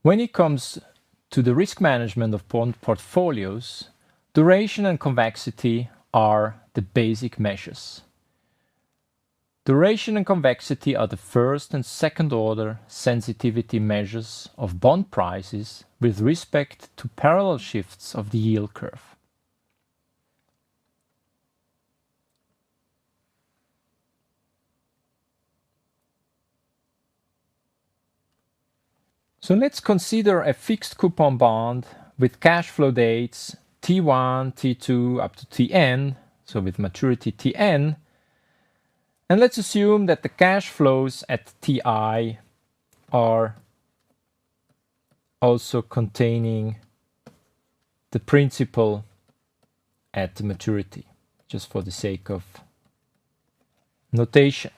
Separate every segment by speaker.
Speaker 1: When it comes to the risk management of bond portfolios, duration and convexity are the basic measures. Duration and convexity are the first and second order sensitivity measures of bond prices with respect to parallel shifts of the yield curve. So let's consider a fixed coupon bond with cash flow dates T1, T2 up to Tn, so with maturity Tn. And let's assume that the cash flows at Ti are also containing the principal at the maturity, just for the sake of notation.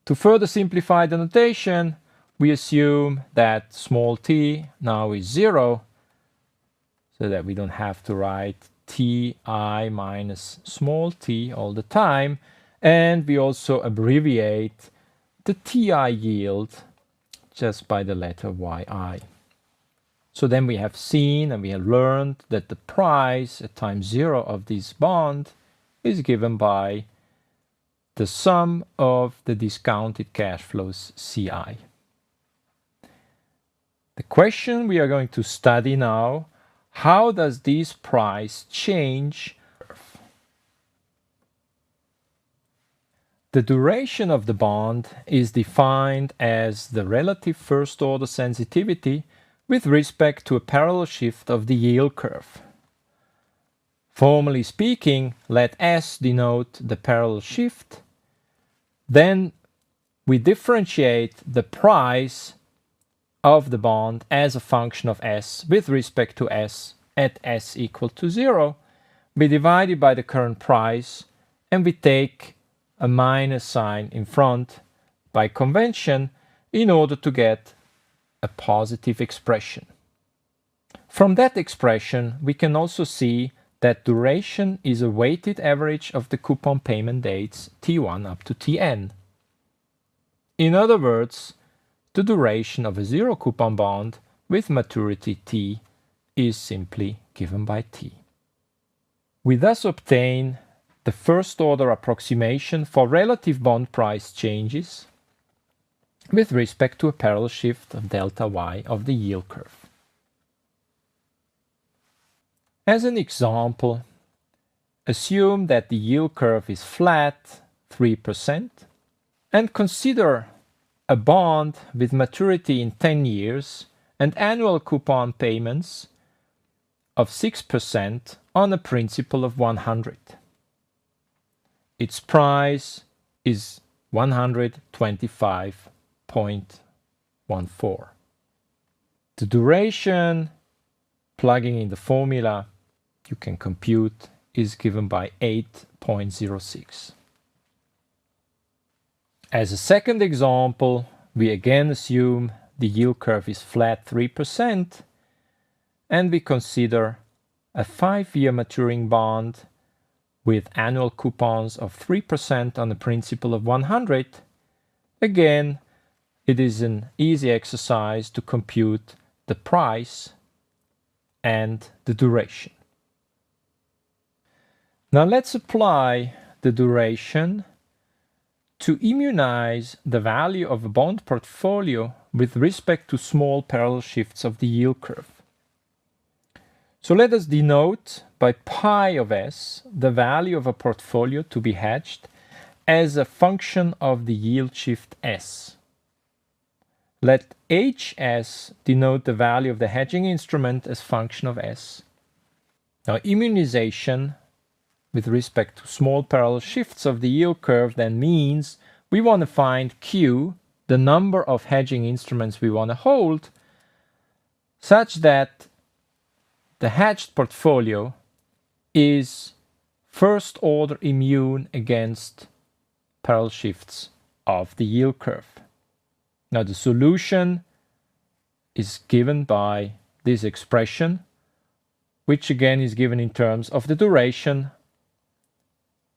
Speaker 1: To further simplify the notation, we assume that small t now is 0, so that we don't have to write Ti minus small t all the time. And we also abbreviate the Ti yield just by the letter Yi. So then we have seen and we have learned that the price at time 0 of this bond is given by the sum of the discounted cash flows Ci. The question we are going to study now, how does this price change? The duration of the bond is defined as the relative first-order sensitivity with respect to a parallel shift of the yield curve. Formally speaking, let S denote the parallel shift. Then we differentiate the price of the bond as a function of S with respect to S at S equal to 0. We divide it by the current price and we take a minus sign in front by convention in order to get a positive expression. From that expression, we can also see that duration is a weighted average of the coupon payment dates T1 up to Tn. In other words, the duration of a zero coupon bond with maturity T is simply given by T. We thus obtain the first order approximation for relative bond price changes with respect to a parallel shift of delta y of the yield curve. As an example, assume that the yield curve is flat 3% and consider a bond with maturity in 10 years and annual coupon payments of 6% on a principal of 100. Its price is 125.14. The duration, plugging in the formula you can compute, is given by 8.06. As a second example, we again assume the yield curve is flat 3% and we consider a 5-year maturing bond with annual coupons of 3% on a principal of 100. Again, it is an easy exercise to compute the price and the duration. Now let's apply the duration to immunize the value of a bond portfolio with respect to small parallel shifts of the yield curve. So let us denote by pi of s the value of a portfolio to be hedged as a function of the yield shift s. Let hs denote the value of the hedging instrument as function of s. Now immunization with respect to small parallel shifts of the yield curve then means we want to find Q, the number of hedging instruments we want to hold, such that the hedged portfolio is first order immune against parallel shifts of the yield curve. Now the solution is given by this expression, which again is given in terms of the duration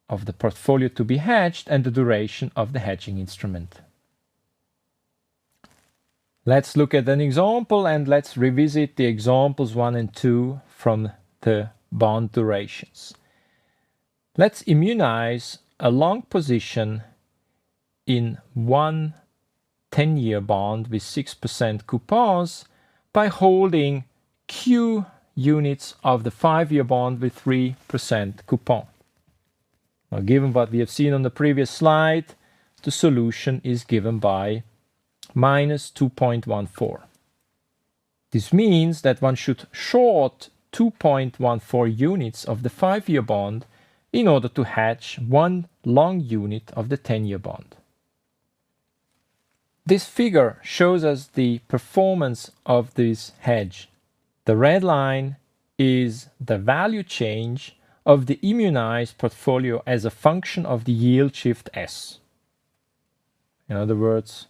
Speaker 1: of the portfolio to be hedged and the duration of the hedging instrument. Let's look at an example and let's revisit the examples 1 and 2 from the bond durations. Let's immunize a long position in one 10-year bond with 6% coupons by holding Q units of the 5-year bond with 3% coupon. Now, given what we have seen on the previous slide, the solution is given by minus 2.14. This means that one should short 2.14 units of the 5-year bond in order to hedge one long unit of the 10-year bond. This figure shows us the performance of this hedge. The red line is the value change of the immunized portfolio as a function of the yield shift S. In other words,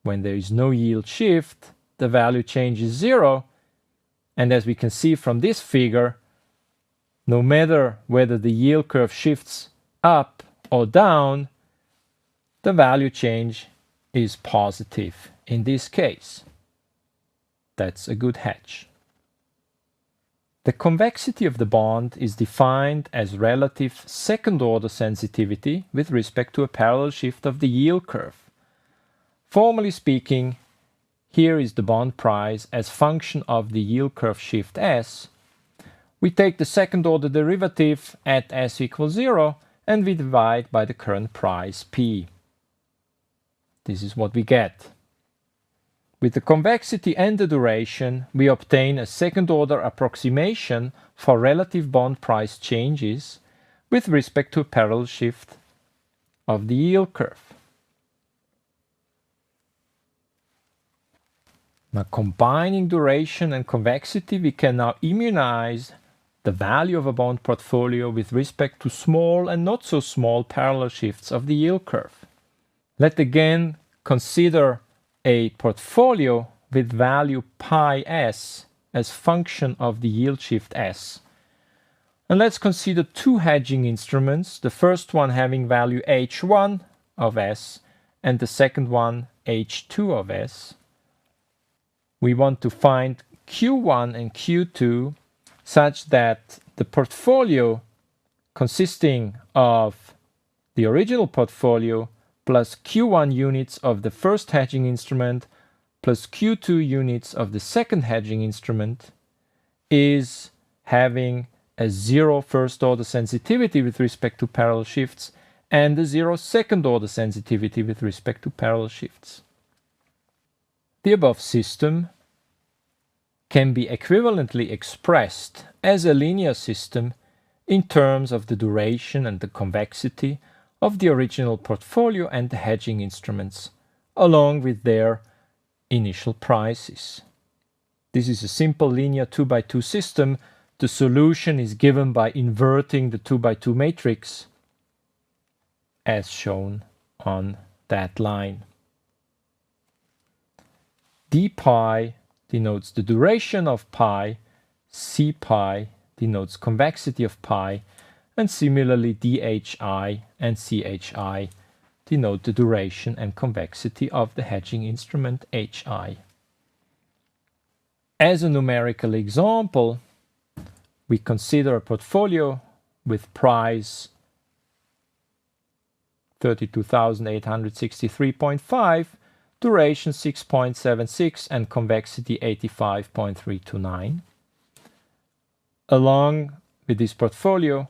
Speaker 1: when there is no yield shift, the value change is 0. And as we can see from this figure, no matter whether the yield curve shifts up or down, the value change is positive in this case. That's a good hedge. The convexity of the bond is defined as relative second-order sensitivity with respect to a parallel shift of the yield curve. Formally speaking, here is the bond price as function of the yield curve shift S. We take the second-order derivative at S equals 0 and we divide by the current price P. This is what we get. With the convexity and the duration, we obtain a second-order approximation for relative bond price changes with respect to a parallel shift of the yield curve. Now, combining duration and convexity, we can now immunize the value of a bond portfolio with respect to small and not so small parallel shifts of the yield curve. Let's again consider a portfolio with value pi s as function of the yield shift S. And let's consider two hedging instruments, the first one having value h1 of S and the second one h2 of S. We want to find Q1 and Q2 such that the portfolio consisting of the original portfolio plus Q1 units of the first hedging instrument plus Q2 units of the second hedging instrument is having a 0 first-order sensitivity with respect to parallel shifts and a 0 second-order sensitivity with respect to parallel shifts. The above system can be equivalently expressed as a linear system in terms of the duration and the convexity of the original portfolio and the hedging instruments, along with their initial prices. This is a simple linear 2x2 system. The solution is given by inverting the 2x2 matrix as shown on that line. d pi denotes the duration of pi, c pi denotes convexity of pi, and similarly dhi and chi denote the duration and convexity of the hedging instrument hi. As a numerical example, we consider a portfolio with price 32,863.5, duration 6.76 and convexity 85.329. Along with this portfolio,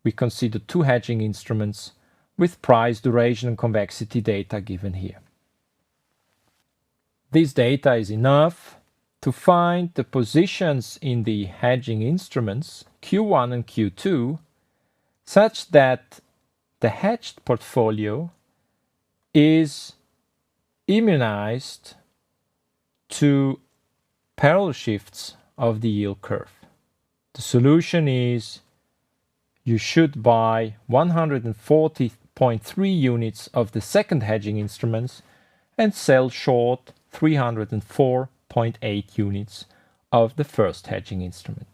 Speaker 1: we consider two hedging instruments with price, duration and convexity data given here. This data is enough to find the positions in the hedging instruments Q1 and Q2 such that the hedged portfolio is immunized to parallel shifts of the yield curve. The solution is you should buy 140.3 units of the second hedging instruments and sell short 304.8 units of the first hedging instrument.